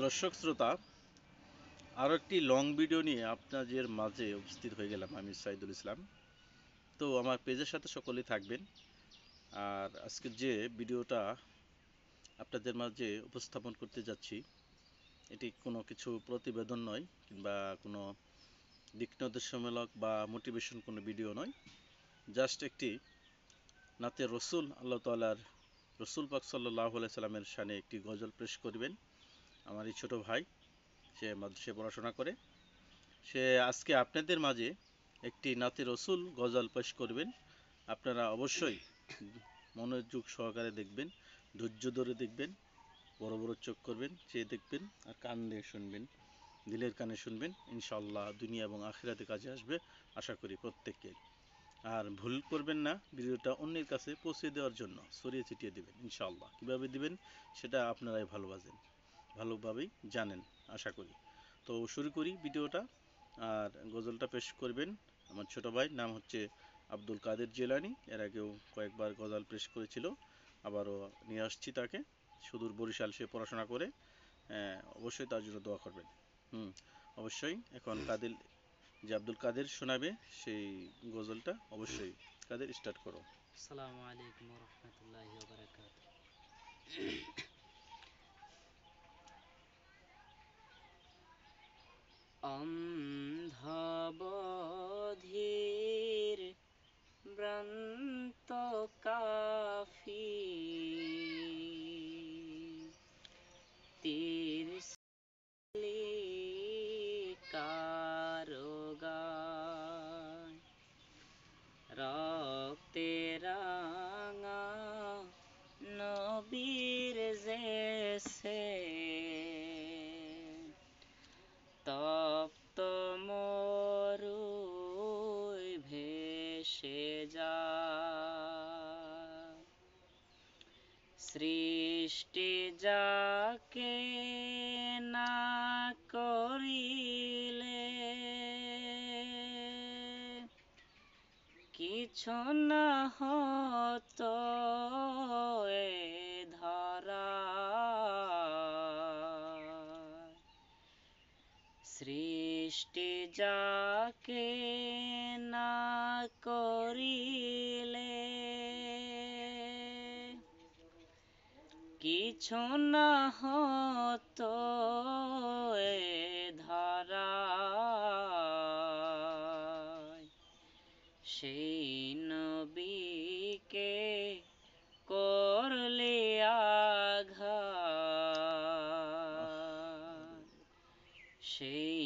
দর্শক শ্রোতা, আরও একটি লং ভিডিও নিয়ে আপনাদের মাঝে উপস্থিত হয়ে গেলাম। আমি সাইদুল ইসলাম। তো আমার পেজের সাথে সকলেই থাকবেন। আর আজকে যে ভিডিওটা আপনাদের মাঝে উপস্থাপন করতে যাচ্ছি, এটি কোনো কিছু প্রতিবেদন নয় কিংবা কোনো দিক নির্দেশমূলক বা মোটিভেশন কোনো ভিডিও নয়। জাস্ট একটি নাতে রসুল আল্লাহ তাআলার রসুল পাক সাল্লাল্লাহু আলাইহি সাল্লামের শানে একটি গজল পেশ করবেন আমার এই ছোট ভাই। সে মাদ্রাসায় পড়াশোনা করে। সে আজকে আপনাদের মাঝে একটি নাতে রসুল গজল পেশ করবেন। আপনারা অবশ্যই মনোযোগ সহকারে দেখবেন, ধৈর্য ধরে দেখবেন, বড় বড় চোখ করবেন, চেয়ে দেখবেন আর কান দিয়ে শুনবেন, দিলের কানে শুনবেন। ইনশাআল্লাহ দুনিয়া এবং আখিরাতে কাজে আসবে আশা করি প্রত্যেককে। আর ভুল করবেন না ভিডিওটা অন্যের কাছে পৌঁছে দেওয়ার জন্য ছড়িয়ে ছিটিয়ে দিবেন ইনশাআল্লাহ। কীভাবে দিবেন সেটা আপনারাই ভালোভাবেই জানেন আশা করি। তো শুরু করি ভিডিওটা। আর গজলটা পেশ করবেন আমার ছোট ভাই, নাম হচ্ছে আব্দুল কাদের জিলানী। এর আগেও কয়েকবার গজল পেশ করেছিল, আবারও নিয়ে আসছি তাকে। সুদূর বরিশাল সে পড়াশোনা করে। অবশ্যই তার জন্য দোয়া করবেন। অবশ্যই এখন যে আব্দুল কাদের শোনাবে সেই গজলটা। অবশ্যই কাদের, স্টার্ট করো। আসসালামু আলাইকুম ওয়া রাহমাতুল্লাহি ওয়া বারাকাতুহু। অন্ধ বধির ভ্রান্ত কাফির কারোগায় রক্তে রাঙা নবীর জেসে তপ্ত মরুই ভেসে যায়। সৃষ্টি যাকে না করিলে কিছু না হতো এ ধরায়। সৃষ্টি যাকে না করিলে কিছু না হতো এ ধরায়। সেই নবীকে করলে আঘাত, সেই